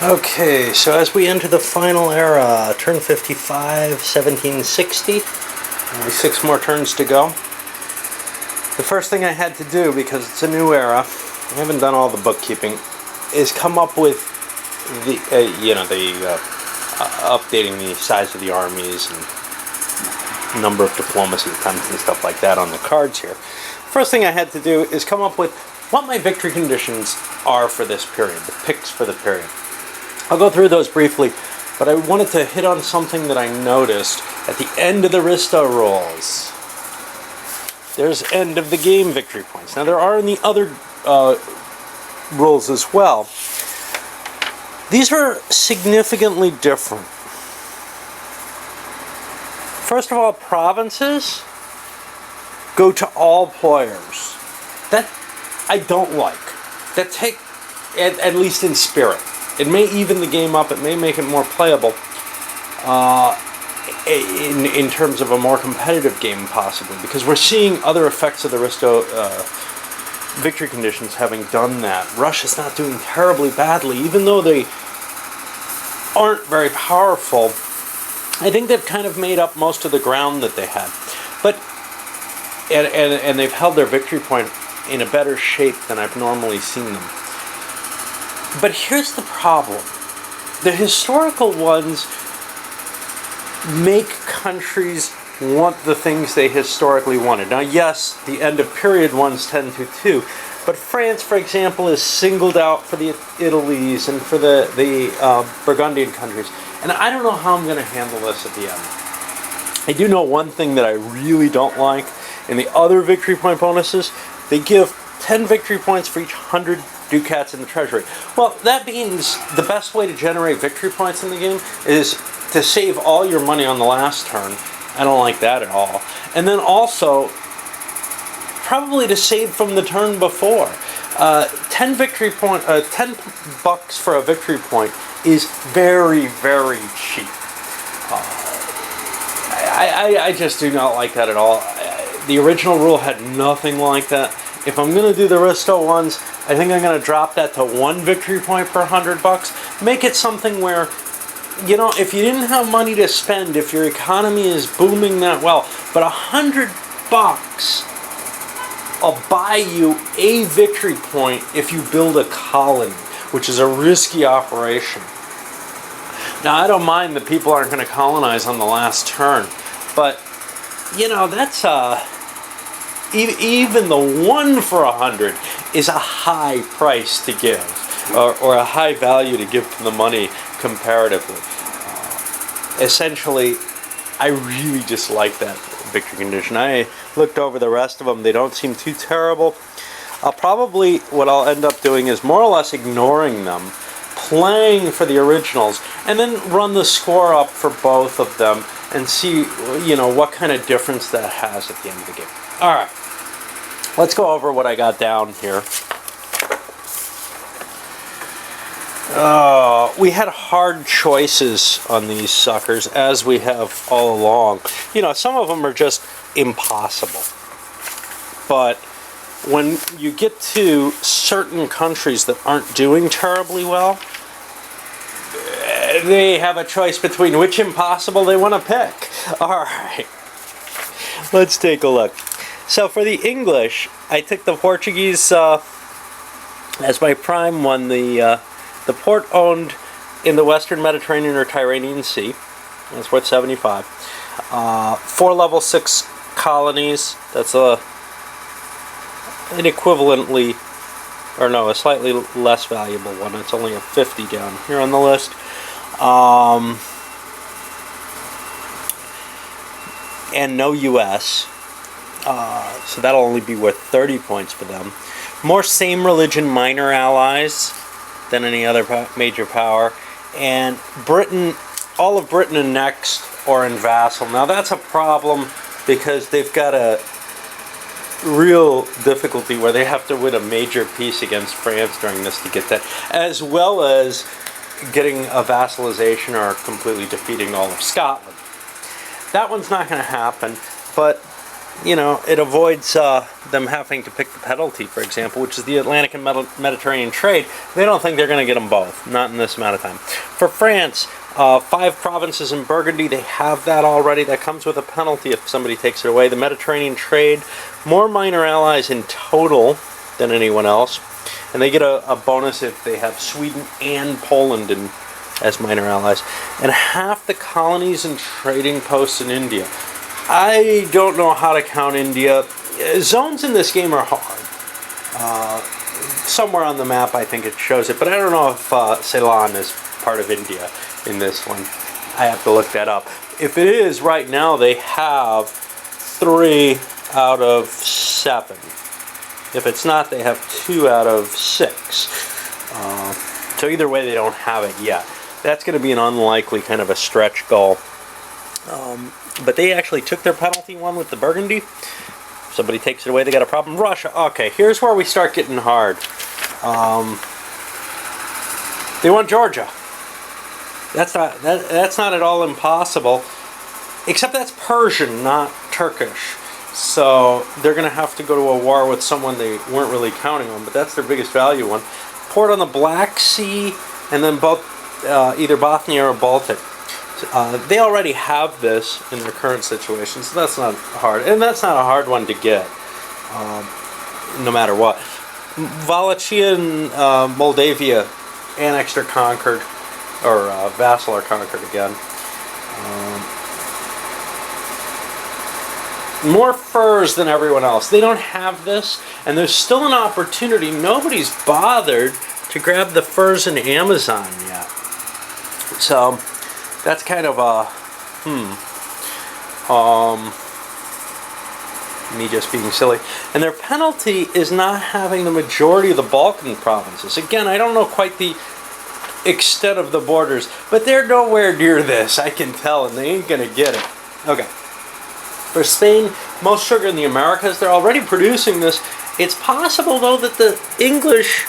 Okay, so as we enter the final era, turn 55, 1760, only 6 more turns to go. The first thing I had to do, because it's a new era, I haven't done all the bookkeeping, is come up with the, updating the size of the armies and number of diplomacy attempts and stuff like that on the cards here. First thing I had to do is come up with what my victory conditions are for this period, the picks for the period. I'll go through those briefly, but I wanted to hit on something that I noticed at the end of the Risto rolls. There's end of the game victory points. Now there are in the other rolls as well. These are significantly different. First of all, provinces go to all players. That I don't like. That take, at least in spirit. It may even the game up, it may make it more playable in terms of a more competitive game possibly, because we're seeing other effects of the Risto victory conditions having done that. Russia's not doing terribly badly, even though they aren't very powerful. I think they've kind of made up most of the ground that they had. But and they've held their victory point in a better shape than I've normally seen them. But here's the problem. The historical ones make countries want the things they historically wanted. Now, yes, the end of period ones tend to too, but France, for example, is singled out for the Italies and for the Burgundian countries. And I don't know how I'm going to handle this at the end. I do know one thing that I really don't like. In the other victory point bonuses, they give 10 victory points for each 100 ducats in the treasury. Well, that means the best way to generate victory points in the game is to save all your money on the last turn. I don't like that at all. And then also, probably to save from the turn before. 10 bucks for a victory point is very, very cheap. I just do not like that at all. The original rule had nothing like that. If I'm going to do the Risto ones, I think I'm going to drop that to 1 victory point per 100 bucks. Make it something where, you know, if you didn't have money to spend, if your economy is booming that well, but 100 bucks will buy you a victory point if you build a colony, which is a risky operation. Now, I don't mind that people aren't going to colonize on the last turn, but, you know, that's even the 1 for 100 is a high price to give, or a high value to give to the money comparatively. Essentially, I really dislike that victory condition. I looked over the rest of them. They don't seem too terrible. What I'll end up doing is more or less ignoring them, playing for the originals, and then run the score up for both of them and see, you know, what kind of difference that has at the end of the game. All right, let's go over what I got down here. We had hard choices on these suckers, as we have all along. You know, some of them are just impossible. But when you get to certain countries that aren't doing terribly well, they have a choice between which impossible they want to pick. All right, let's take a look. So for the English, I took the Portuguese as my prime one. The port owned in the Western Mediterranean or Tyrrhenian Sea. That's worth 75. 4 level 6 colonies. That's a slightly less valuable one. It's only a 50 down here on the list. And no US. So that'll only be worth 30 points for them. More same religion minor allies than any other major power. And Britain, all of Britain annexed or in vassal. Now that's a problem because they've got a real difficulty where they have to win a major peace against France during this to get that, as well as getting a vassalization or completely defeating all of Scotland. That one's not going to happen, but you know, it avoids them having to pick the penalty, for example, which is the Atlantic and Mediterranean trade. They don't think they're going to get them both, not in this amount of time. For France, 5 provinces in Burgundy, they have that already. That comes with a penalty if somebody takes it away. The Mediterranean trade, more minor allies in total than anyone else. And they get a bonus if they have Sweden and Poland as minor allies. And half the colonies and trading posts in India. I don't know how to count India. Zones in this game are hard. Somewhere on the map I think it shows it, but I don't know if Ceylon is part of India in this one. I have to look that up. If it is, right now they have 3 out of 7. If it's not, they have 2 out of 6. So either way, they don't have it yet. That's going to be an unlikely kind of a stretch goal. But they actually took their penalty one with the Burgundy. If somebody takes it away, they got a problem. Russia, okay, here's where we start getting hard. They want Georgia. That's not at all impossible. Except that's Persian, not Turkish. So they're going to have to go to a war with someone they weren't really counting on, but that's their biggest value one. Port on the Black Sea, and then both either Bothnia or Baltic. They already have this in their current situation, so that's not hard. And that's not a hard one to get, no matter what. Wallachia and Moldavia annexed or conquered, or vassal or conquered again. More furs than everyone else. They don't have this, and there's still an opportunity. Nobody's bothered to grab the furs in Amazon yet. So that's kind of a me just being silly. And their penalty is not having the majority of the Balkan provinces. Again, I don't know quite the extent of the borders, but they're nowhere near this, I can tell, and they ain't gonna get it. Okay. For Spain, most sugar in the Americas, they're already producing this. It's possible, though, that the English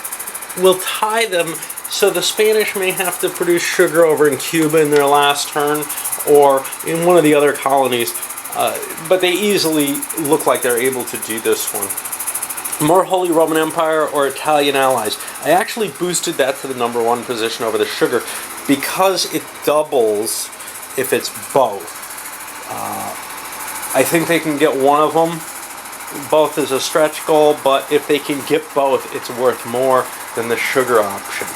will tie them, so the Spanish may have to produce sugar over in Cuba in their last turn, or in one of the other colonies, but they easily look like they're able to do this one. More Holy Roman Empire or Italian allies. I actually boosted that to the #1 position over the sugar, because it doubles if it's both. I think they can get one of them. Both is a stretch goal, but if they can get both, it's worth more than the sugar option.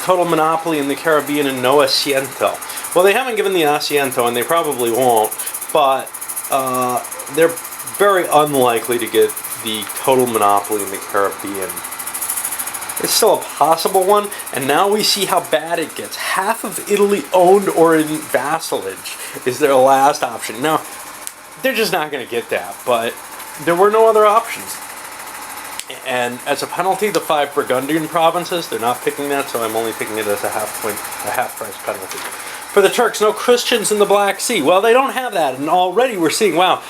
Total monopoly in the Caribbean and no asiento. Well, they haven't given the asiento, and they probably won't, but they're very unlikely to get the total monopoly in the Caribbean. It's still a possible one, and now we see how bad it gets. Half of Italy owned or in vassalage is their last option. Now, they're just not going to get that, but there were no other options. And as a penalty, the 5 Burgundian provinces, they're not picking that, so I'm only picking it as a half-price penalty. For the Turks, no Christians in the Black Sea. Well, they don't have that, and already we're seeing, wow,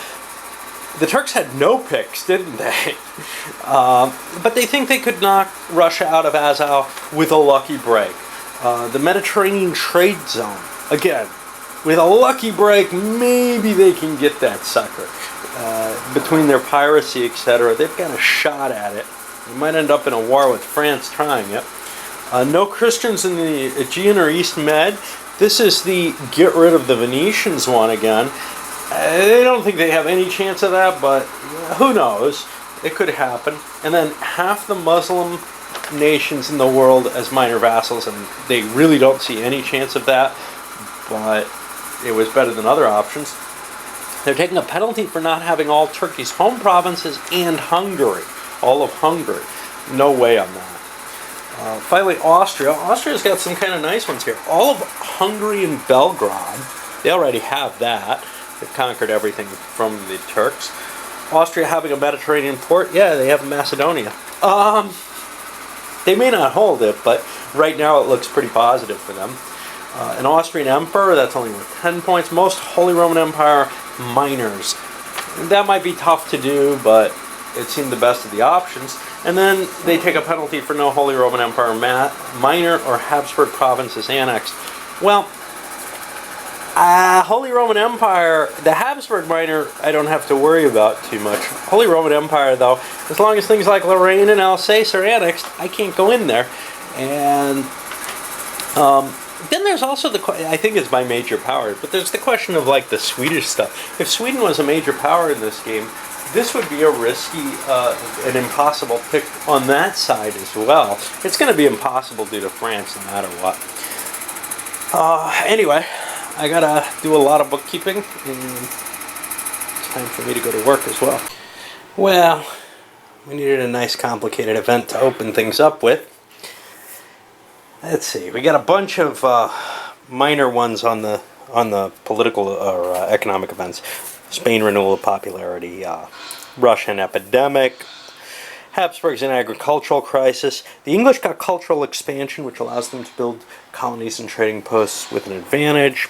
the Turks had no picks, didn't they? But they think they could knock Russia out of Azov with a lucky break. The Mediterranean trade zone, again, with a lucky break, maybe they can get that sucker. Between their piracy, etc., they've got a shot at it. They might end up in a war with France trying it. No Christians in the Aegean or East Med. This is the get rid of the Venetians one again. They don't think they have any chance of that, but who knows? It could happen. And then half the Muslim nations in the world as minor vassals, and they really don't see any chance of that, but it was better than other options. They're taking a penalty for not having all Turkey's home provinces and Hungary. All of Hungary. No way on that. Finally, Austria. Austria's got some kind of nice ones here. All of Hungary and Belgrade. They already have that. They've conquered everything from the Turks. Austria having a Mediterranean port. Yeah, they have Macedonia. They may not hold it, but right now it looks pretty positive for them. An Austrian emperor, that's only worth 10 points. Most Holy Roman Empire minors. That might be tough to do, but it seemed the best of the options. And then they take a penalty for no Holy Roman Empire minor or Habsburg provinces annexed. Well, Holy Roman Empire, the Habsburg Minor, I don't have to worry about too much. Holy Roman Empire, though, as long as things like Lorraine and Alsace are annexed, I can't go in there. And then there's also I think it's by major powers, but there's the question of like the Swedish stuff. If Sweden was a major power in this game, this would be a risky, an impossible pick on that side as well. It's going to be impossible due to France no matter what. Anyway, I gotta do a lot of bookkeeping, and it's time for me to go to work as well. Well, we needed a nice complicated event to open things up with. Let's see, we got a bunch of minor ones on the political or economic events. Spain renewal of popularity, Russian epidemic, Habsburgs and agricultural crisis. The English got cultural expansion, which allows them to build colonies and trading posts with an advantage.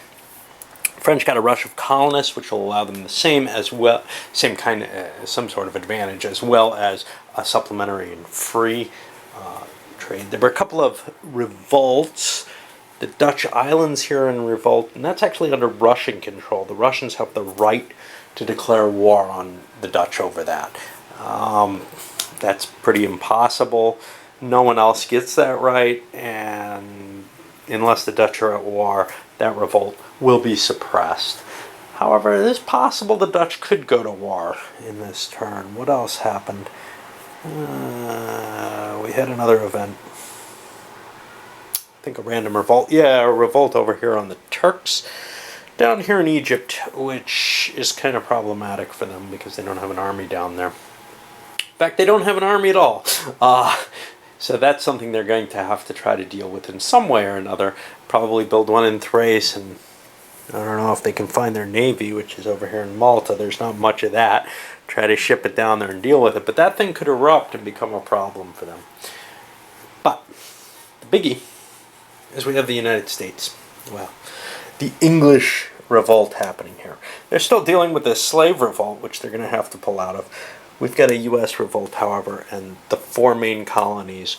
French got a rush of colonists, which will allow them the same kind of some sort of advantage, as well as a supplementary and free trade. There were a couple of revolts. The Dutch islands here in revolt, and that's actually under Russian control. The Russians have the right to declare war on the Dutch over that. That's pretty impossible. No one else gets that right, and unless the Dutch are at war, that revolt will be suppressed. However, it is possible the Dutch could go to war in this turn. What else happened? We had another event. I think a random revolt. Yeah, a revolt over here on the Turks. Down here in Egypt, which is kind of problematic for them because they don't have an army down there. In fact, they don't have an army at all. So that's something they're going to have to try to deal with in some way or another. Probably build one in Thrace, and I don't know if they can find their navy, which is over here in Malta. There's not much of that. Try to ship it down there and deal with it. But that thing could erupt and become a problem for them. But the biggie is we have the United States. Well, the English revolt happening here. They're still dealing with the slave revolt, which they're going to have to pull out of. We've got a U.S. revolt, however, and the four main colonies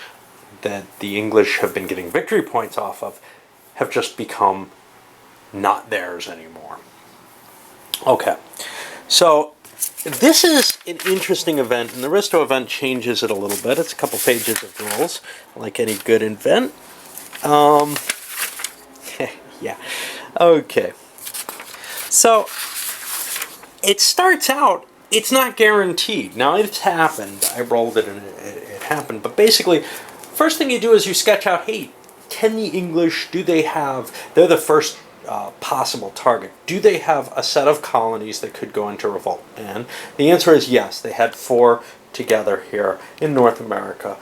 that the English have been getting victory points off of have just become not theirs anymore. Okay, so this is an interesting event, and the Risto event changes it a little bit. It's a couple pages of rules, like any good event. Yeah, okay. So, it starts out, it's not guaranteed. Now, it's happened. I rolled it and it happened. But basically, first thing you do is you sketch out, hey, can the English, they're the first possible target. Do they have a set of colonies that could go into revolt? And the answer is yes. They had 4 together here in North America.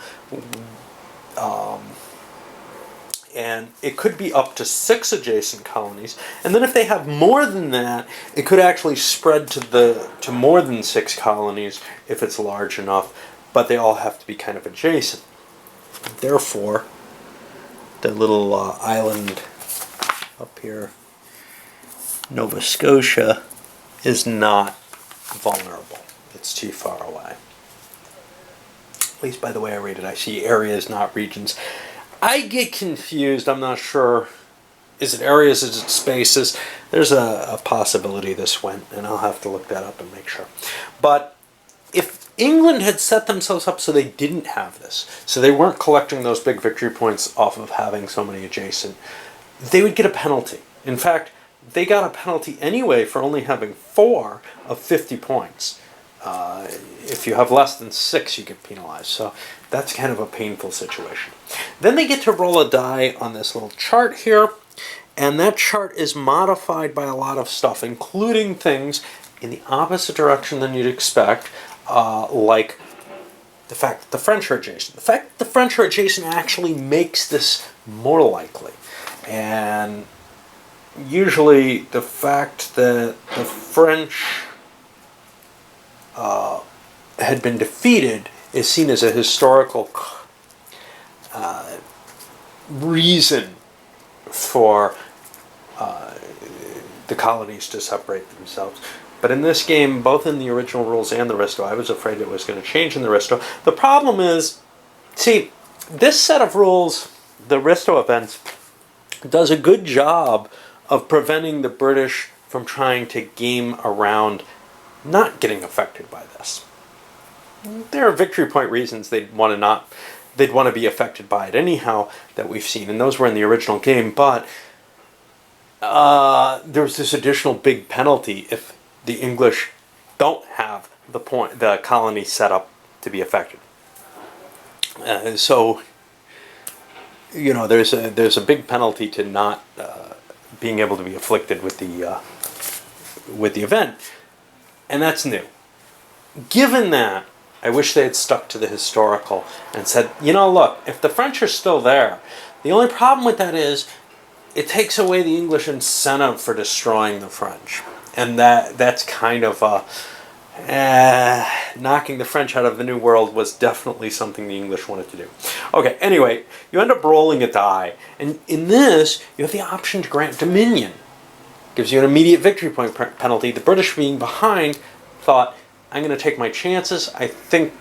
And it could be up to 6 adjacent colonies. And then if they have more than that, it could actually spread to more than 6 colonies if it's large enough. But they all have to be kind of adjacent. Therefore, the little island up here, Nova Scotia, is not vulnerable. It's too far away. At least by the way I read it, I see areas, not regions. I get confused. I'm not sure. Is it areas? Is it spaces? There's a possibility this went, and I'll have to look that up and make sure. But if England had set themselves up so they didn't have this, so they weren't collecting those big victory points off of having so many adjacent, they would get a penalty. In fact, they got a penalty anyway for only having 4 of 50 points. If you have less than 6, you get penalized. So that's kind of a painful situation. Then they get to roll a die on this little chart here, and that chart is modified by a lot of stuff, including things in the opposite direction than you'd expect, like the fact that the French are adjacent. The fact that the French are adjacent actually makes this more likely. And usually the fact that the French had been defeated is seen as a historical reason for the colonies to separate themselves. But in this game, both in the original rules and the Risto, I was afraid it was going to change in the Risto. The problem is, see, this set of rules, the Risto events, does a good job of preventing the British from trying to game around not getting affected by this. There are victory point reasons they'd want to be affected by it anyhow that we've seen, and those were in the original game, but there's this additional big penalty if the English don't have the colony set up to be affected. So there's a big penalty to not being able to be afflicted with the event, and that's new. Given that, I wish they had stuck to the historical and said, look, if the French are still there, the only problem with that is it takes away the English incentive for destroying the French. And that's kind of knocking the French out of the New World was definitely something the English wanted to do. Okay, anyway, you end up rolling a die. And in this, you have the option to grant dominion. Gives you an immediate victory point penalty. The British, being behind, thought, I'm going to take my chances. I think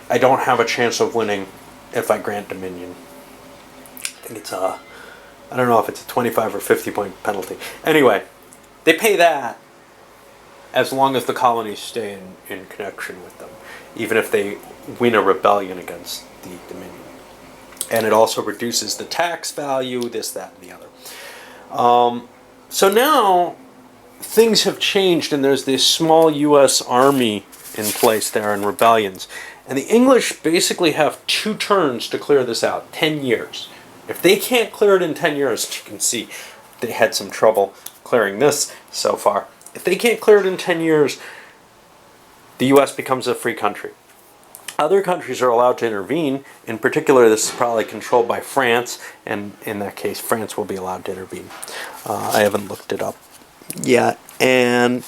I don't have a chance of winning if I grant dominion. I think it's I don't know if it's a 25 or 50 point penalty. Anyway, they pay that as long as the colonies stay in connection with them, even if they win a rebellion against the Dominion. And it also reduces the tax value, this, that, and the other. So now things have changed, and there's this small U.S. army in place there in rebellions. And the English basically have 2 turns to clear this out, 10 years. If they can't clear it in 10 years, you can see they had some trouble clearing this so far. If they can't clear it in 10 years, the U.S. becomes a free country. Other countries are allowed to intervene. In particular, this is probably controlled by France, and in that case, France will be allowed to intervene. I haven't looked it up yet, and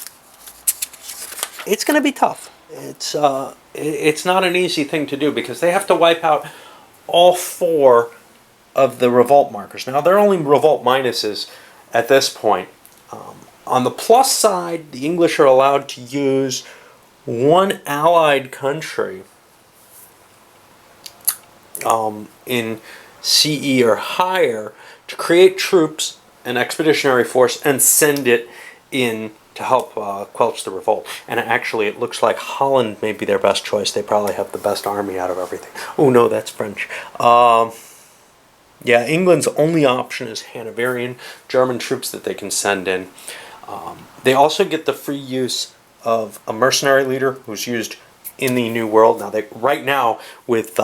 it's going to be tough. It's not an easy thing to do because they have to wipe out all 4 of the revolt markers. Now, they're only revolt minuses at this point. On the plus side, the English are allowed to use 1 allied country in CE or higher to create troops, an expeditionary force, and send it in to help quelch the revolt. And actually, it looks like Holland may be their best choice. They probably have the best army out of everything. Oh no, that's French. Yeah, England's only option is Hanoverian German troops that they can send in. They also get the free use of a mercenary leader who's used in the New World. Now, right now, with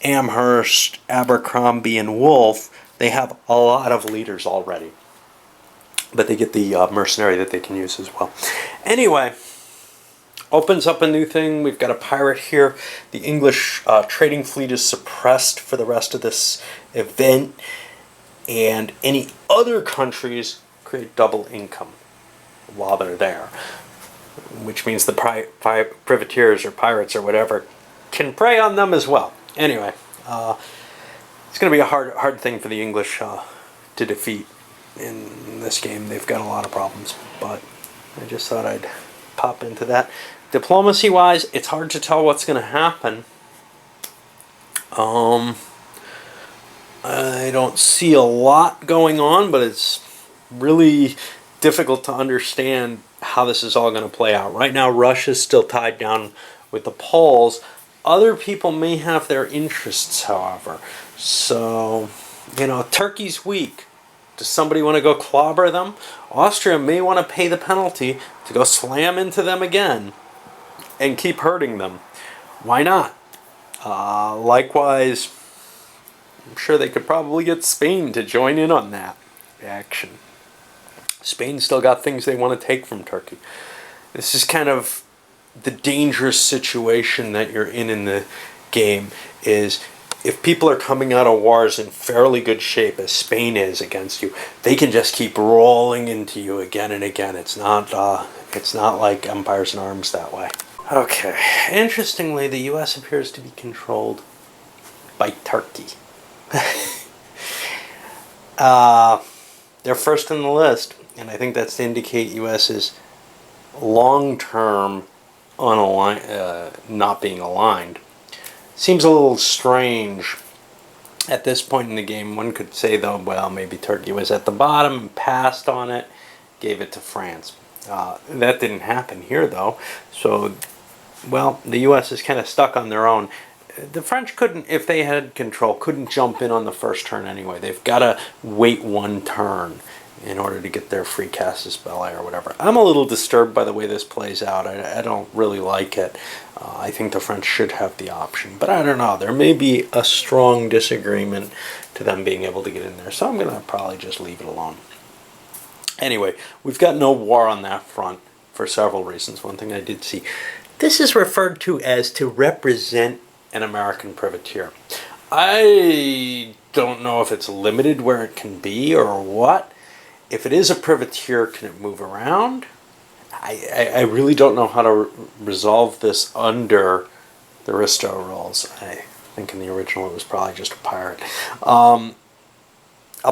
Amherst, Abercrombie, and Wolfe, they have a lot of leaders already. But they get the mercenary that they can use as well. Anyway, opens up a new thing. We've got a pirate here. The English trading fleet is suppressed for the rest of this event. And any other countries create double income while they're there, which means the privateers or pirates or whatever can prey on them as well. Anyway, it's going to be a hard thing for the English to defeat in this game. They've got a lot of problems, but I just thought I'd pop into that. Diplomacy-wise, it's hard to tell what's going to happen. I don't see a lot going on, but it's really difficult to understand how this is all going to play out. Right now, Russia's still tied down with the Poles. Other people may have their interests, however. So, Turkey's weak. Does somebody want to go clobber them? Austria may want to pay the penalty to go slam into them again and keep hurting them. Why not? Likewise, I'm sure they could probably get Spain to join in on that action. Spain's still got things they want to take from Turkey. This is kind of the dangerous situation that you're in the game, is if people are coming out of wars in fairly good shape, as Spain is against you, they can just keep rolling into you again and again. It's not like Empires in Arms that way. Okay. Interestingly, the U.S. appears to be controlled by Turkey. They're first on the list, and I think that's to indicate U.S. is long-term not being aligned. Seems a little strange At this point in the game, one could say, though, well, maybe Turkey was at the bottom and passed on it, gave it to France. That didn't happen here, though. So, well, the U.S. is kind of stuck on their own. The French couldn't, if they had control, couldn't jump in on the first turn anyway. They've got to wait one turn in order to get their free casus belli or whatever. I'm a little disturbed by the way this plays out. I don't really like it. I think the French should have the option, but I don't know. There may be a strong disagreement to them being able to get in there, so I'm going to probably just leave it alone. Anyway, we've got no war on that front for several reasons. One thing I did see, this is referred to as to represent an American privateer. I don't know if it's limited where it can be or what. If it is a privateer, can it move around? I really don't know how to resolve this under the Risto rules. I think in the original it was probably just a pirate. I'll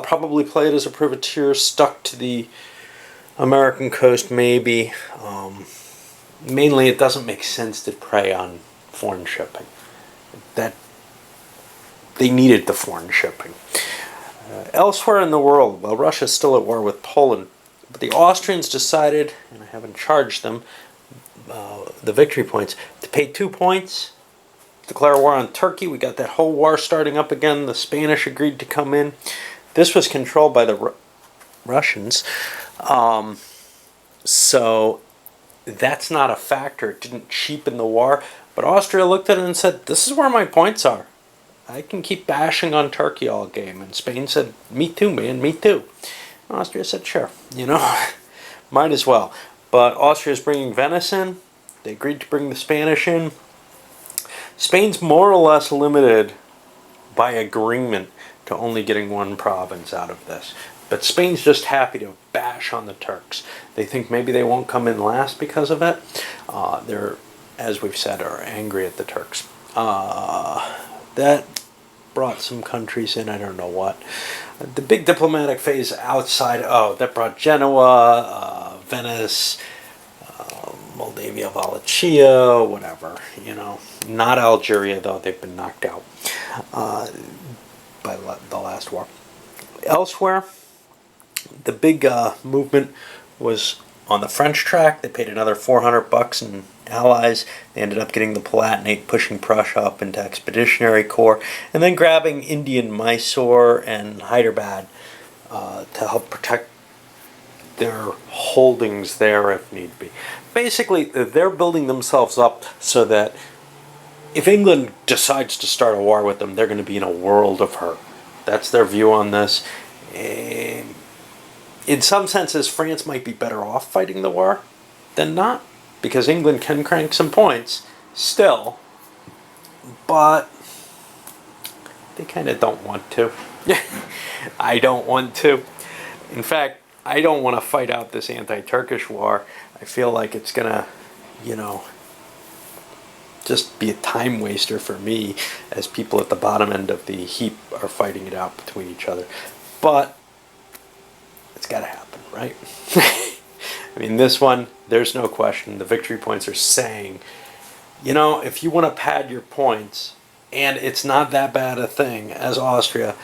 probably play it as a privateer stuck to the American coast, maybe. Mainly it doesn't make sense to prey on foreign shipping. That they needed the foreign shipping. Elsewhere in the world, well, Russia's still at war with Poland, but the Austrians decided, and I haven't charged them the victory points, to pay 2 points, declare war on Turkey. We got that whole war starting up again. The Spanish agreed to come in. This was controlled by the Russians, so that's not a factor. It didn't cheapen the war, but Austria looked at it and said, this is where my points are. I can keep bashing on Turkey all game. And Spain said, me too, man, me too. And Austria said, sure, might as well. But Austria's bringing Venice in. They agreed to bring the Spanish in. Spain's more or less limited by agreement to only getting one province out of this. But Spain's just happy to bash on the Turks. They think maybe they won't come in last because of it. They're, as we've said, are angry at the Turks. That brought some countries in, I don't know what. The big diplomatic phase outside, that brought Genoa, Venice, Moldavia, Wallachia, whatever, Not Algeria, though, they've been knocked out by the last war. Elsewhere, the big movement was on the French track. They paid another $400 in allies. They ended up getting the Palatinate, pushing Prussia up into Expeditionary Corps, and then grabbing Indian Mysore and Hyderabad to help protect their holdings there if need be. Basically, they're building themselves up so that if England decides to start a war with them, they're going to be in a world of hurt. That's their view on this. And in some senses, France might be better off fighting the war than not, because England can crank some points still, but they kind of don't want to. I don't want to. In fact, I don't want to fight out this anti-Turkish war. I feel like it's going to, just be a time waster for me as people at the bottom end of the heap are fighting it out between each other. But it's got to happen, right? I mean, this one, there's no question. The victory points are saying, if you want to pad your points, and it's not that bad a thing as Austria,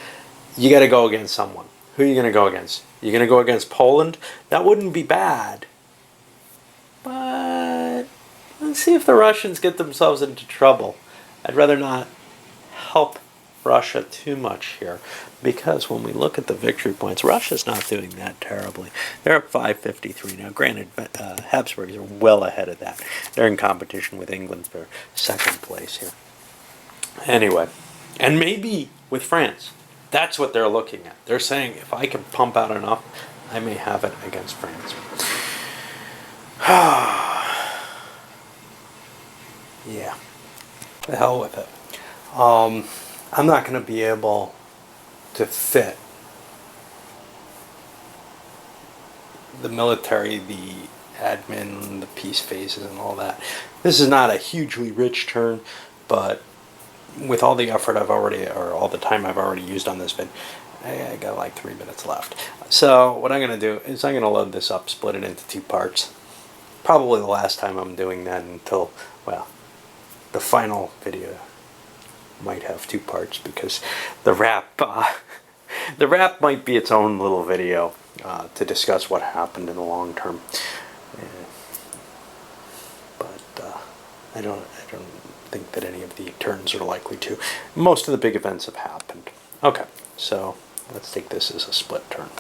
you got to go against someone. Who are you going to go against? You're going to go against Poland? That wouldn't be bad. But let's see if the Russians get themselves into trouble. I'd rather not help Russia too much here, because when we look at the victory points, Russia's not doing that terribly. They're at 553 now. Granted, Habsburgs are well ahead of that. They're in competition with England for second place here. Anyway, and maybe with France. That's what they're looking at. They're saying, if I can pump out enough, I may have it against France. Yeah. The hell with it. I'm not going to be able to fit the military, the admin, the peace phases, and all that. This is not a hugely rich turn, but with all the effort all the time I've already used on this vid, I got like 3 minutes left. So what I'm going to do is I'm going to load this up, split it into 2 parts. Probably the last time I'm doing that until, well, the final video might have two parts because the wrap, the wrap might be its own little video to discuss what happened in the long term. But I don't think that any of the turns are likely to. Most of the big events have happened. Okay, so let's take this as a split turn.